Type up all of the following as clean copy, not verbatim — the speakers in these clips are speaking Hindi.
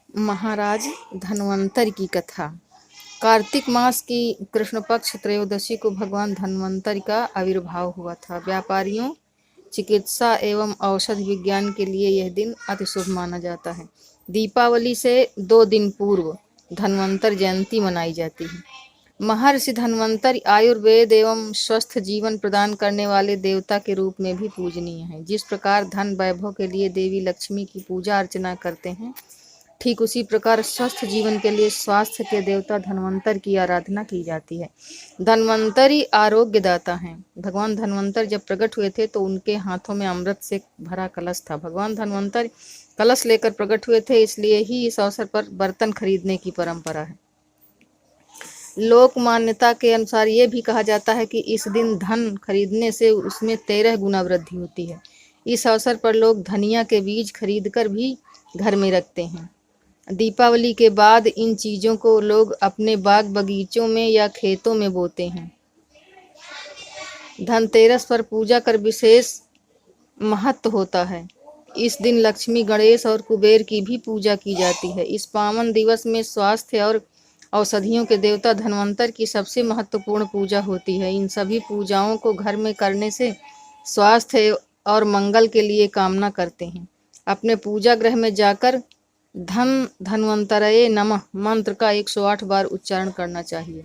महाराज धन्वंतरि की कथा। कार्तिक मास की कृष्ण पक्ष त्रयोदशी को भगवान धन्वंतरि का आविर्भाव हुआ था। व्यापारियों, चिकित्सा एवं औषध विज्ञान के लिए यह दिन अति शुभ माना जाता है। दीपावली से 2 दिन पूर्व धन्वंतरि जयंती मनाई जाती है। महर्षि धन्वंतरि आयुर्वेद एवं स्वस्थ जीवन प्रदान करने वाले देवता के रूप में भी पूजनीय हैं। जिस प्रकार धन वैभव के लिए देवी लक्ष्मी की पूजा अर्चना करते हैं, ठीक उसी प्रकार स्वस्थ जीवन के लिए स्वास्थ्य के देवता धन्वंतरि की आराधना की जाती है। धन्वंतरि आरोग्यदाता हैं। भगवान धन्वंतरि जब प्रकट हुए थे तो उनके हाथों में अमृत से भरा कलश था। भगवान धन्वंतरि कलश लेकर प्रकट हुए थे, इसलिए ही इस अवसर पर बर्तन खरीदने की परंपरा है। लोक मान्यता के अनुसार ये भी कहा जाता है कि इस दिन धन खरीदने से उसमें 13 गुना वृद्धि होती है। इस अवसर पर लोग धनिया के बीज खरीदकर भी घर में रखते हैं। दीपावली के बाद इन चीजों को लोग अपने बाग बगीचों में या खेतों में बोते हैं। धनतेरस पर पूजा कर विशेष महत्व होता है। इस दिन लक्ष्मी, गणेश और कुबेर की भी पूजा की जाती है। इस पावन दिवस में स्वास्थ्य और औषधियों के देवता धन्वंतरि की सबसे महत्वपूर्ण पूजा होती है। इन सभी पूजाओं को घर में करने से स्वास्थ्य और मंगल के लिए कामना करते हैं। अपने पूजा गृह में जाकर धन धन्वंतरये नमः मंत्र का 108 बार उच्चारण करना चाहिए।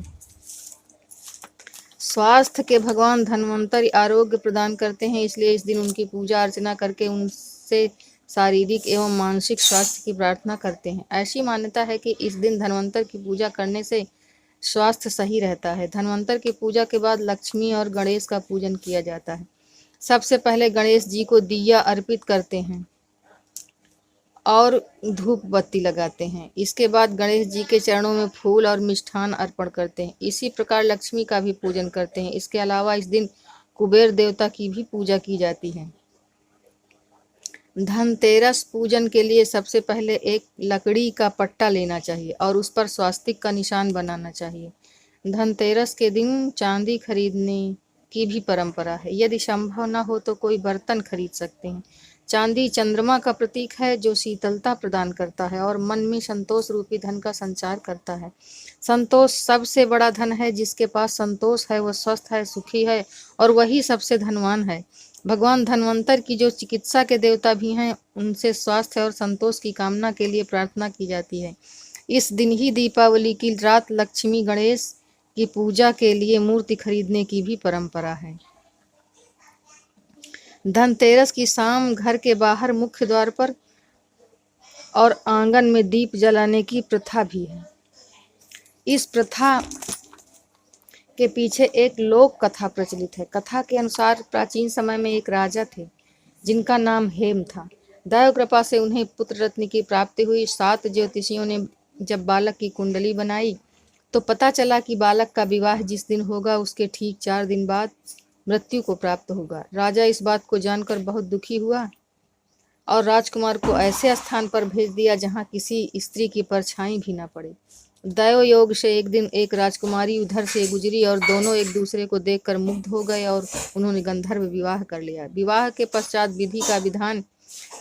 स्वास्थ्य के भगवान धन्वंतरि आरोग्य प्रदान करते हैं, इसलिए इस दिन उनकी पूजा अर्चना करके उनसे शारीरिक एवं मानसिक स्वास्थ्य की प्रार्थना करते हैं। ऐसी मान्यता है कि इस दिन धन्वंतरि की पूजा करने से स्वास्थ्य सही रहता है। धन्वंतरि की पूजा के बाद लक्ष्मी और गणेश का पूजन किया जाता है। सबसे पहले गणेश जी को दिया अर्पित करते हैं और धूप बत्ती लगाते हैं। इसके बाद गणेश जी के चरणों में फूल और मिष्ठान अर्पण करते हैं। इसी प्रकार लक्ष्मी का भी पूजन करते हैं। इसके अलावा इस दिन कुबेर देवता की भी पूजा की जाती है। धनतेरस पूजन के लिए सबसे पहले एक लकड़ी का पट्टा लेना चाहिए और उस पर स्वास्तिक का निशान बनाना चाहिए। धनतेरस के दिन चांदी खरीदने की भी परंपरा है। यदि संभव न हो तो कोई बर्तन खरीद सकते हैं। चांदी चंद्रमा का प्रतीक है जो शीतलता प्रदान करता है और मन में संतोष रूपी धन का संचार करता है। संतोष सबसे बड़ा धन है। जिसके पास संतोष है वह स्वस्थ है, सुखी है और वही सबसे धनवान है। भगवान धन्वंतरि की जो चिकित्सा के देवता भी हैं, उनसे स्वास्थ्य और संतोष की कामना के लिए प्रार्थना की जाती है। इस दिन ही दीपावली की रात लक्ष्मी गणेश की पूजा के लिए मूर्ति खरीदने की भी परंपरा है। धनतेरस की शाम घर के बाहर मुख्य द्वार पर और आंगन में दीप जलाने की प्रथा भी है। इस प्रथा के पीछे एक लोक कथा प्रचलित है। कथा के अनुसार प्राचीन समय में एक राजा थे जिनका नाम हेम था। दैव कृपा से उन्हें पुत्र रत्न की प्राप्ति हुई। 7 ज्योतिषियों ने जब बालक की कुंडली बनाई तो पता चला कि बालक का विवाह जिस दिन होगा उसके ठीक 4 दिन बाद मृत्यु को प्राप्त होगा। राजा इस बात को जानकर बहुत दुखी हुआ और राजकुमार को ऐसे स्थान पर भेज दिया जहाँ किसी स्त्री की परछाई भी न पड़े। दैव योग से एक दिन एक राजकुमारी उधर से गुजरी और दोनों एक दूसरे को देखकर मुग्ध हो गए और उन्होंने गंधर्व विवाह कर लिया। विवाह के पश्चात विधि का विधान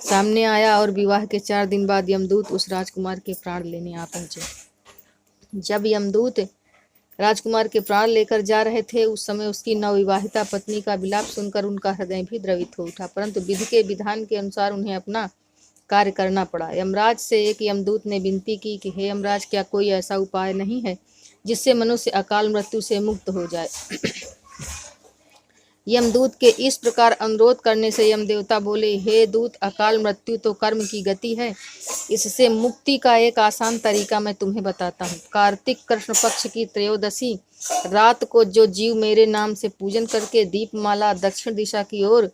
सामने आया और विवाह के 4 दिन बाद यमदूत उस राजकुमार के प्राण लेने आ पहुंचे। जब यमदूत राजकुमार के प्राण लेकर जा रहे थे उस समय उसकी नवविवाहिता पत्नी का विलाप सुनकर उनका हृदय भी द्रवित हो उठा, परंतु विधि के विधान के अनुसार उन्हें अपना कार्य करना पड़ा। यमराज से एक यमदूत ने विनती की कि हे यमराज, क्या कोई ऐसा उपाय नहीं है जिससे मनुष्य अकाल मृत्यु से मुक्त हो जाए। यमदूत के इस प्रकार अनुरोध करने से यमदेवता बोले, हे दूत, अकाल मृत्यु तो कर्म की गति है। इससे मुक्ति का एक आसान तरीका मैं तुम्हें बताता हूँ। कार्तिक कृष्ण पक्ष की त्रयोदशी रात को जो जीव मेरे नाम से पूजन करके दीपमाला दक्षिण दिशा की ओर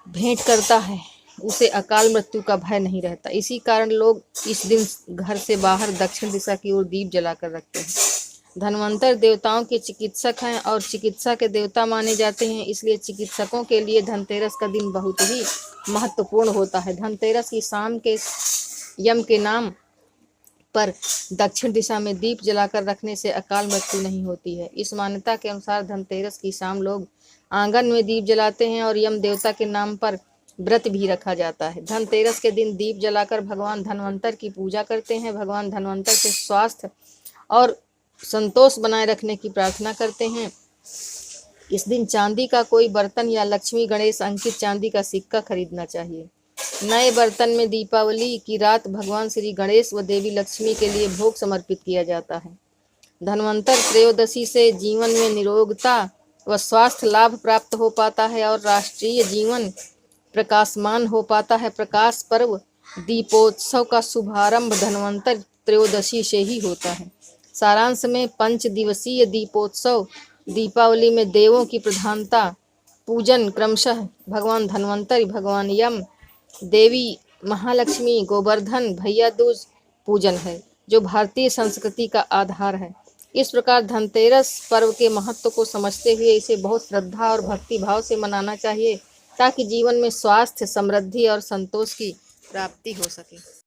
भेंट करता है उसे अकाल मृत्यु का भय नहीं रहता। इसी कारण लोग इस दिन घर से बाहर दक्षिण दिशा की ओर दीप जलाकर रखते हैं। धन्वंतरि देवताओं के चिकित्सक हैं और चिकित्सा के देवता माने जाते हैं, इसलिए चिकित्सकों के लिए धनतेरस का दिन बहुत ही महत्वपूर्ण होता है। धनतेरस की शाम के यम के नाम पर दक्षिण दिशा में दीप जलाकर रखने से अकाल मृत्यु नहीं होती है। इस मान्यता के अनुसार धनतेरस की शाम लोग आंगन में दीप जलाते हैं और यम देवता के नाम पर व्रत भी रखा जाता है। धनतेरस के दिन दीप जलाकर भगवान धनवंतर की पूजा करते हैं। भगवान धनवंतर से स्वास्थ्य और संतोष बनाए रखने की प्रार्थना करते हैं। इस दिन चांदी का कोई बर्तन या लक्ष्मी गणेश अंकित चांदी का सिक्का खरीदना चाहिए। नए बर्तन में दीपावली की रात भगवान श्री गणेश व देवी लक्ष्मी के लिए भोग समर्पित किया जाता है। धनवंतर त्रयोदशी से जीवन में निरोगता व स्वास्थ्य लाभ प्राप्त हो पाता है और राष्ट्रीय जीवन प्रकाशमान हो पाता है। प्रकाश पर्व दीपोत्सव का शुभारंभ धनवंतर त्रयोदशी से ही होता है। सारांश में 5 दिवसीय दीपोत्सव दीपावली में देवों की प्रधानता पूजन क्रमशः भगवान धन्वंतरि, भगवान यम, देवी महालक्ष्मी, गोवर्धन, भैया दूज पूजन है जो भारतीय संस्कृति का आधार है। इस प्रकार धनतेरस पर्व के महत्व को समझते हुए इसे बहुत श्रद्धा और भक्ति भाव से मनाना चाहिए ताकि जीवन में स्वास्थ्य, समृद्धि और संतोष की प्राप्ति हो सके।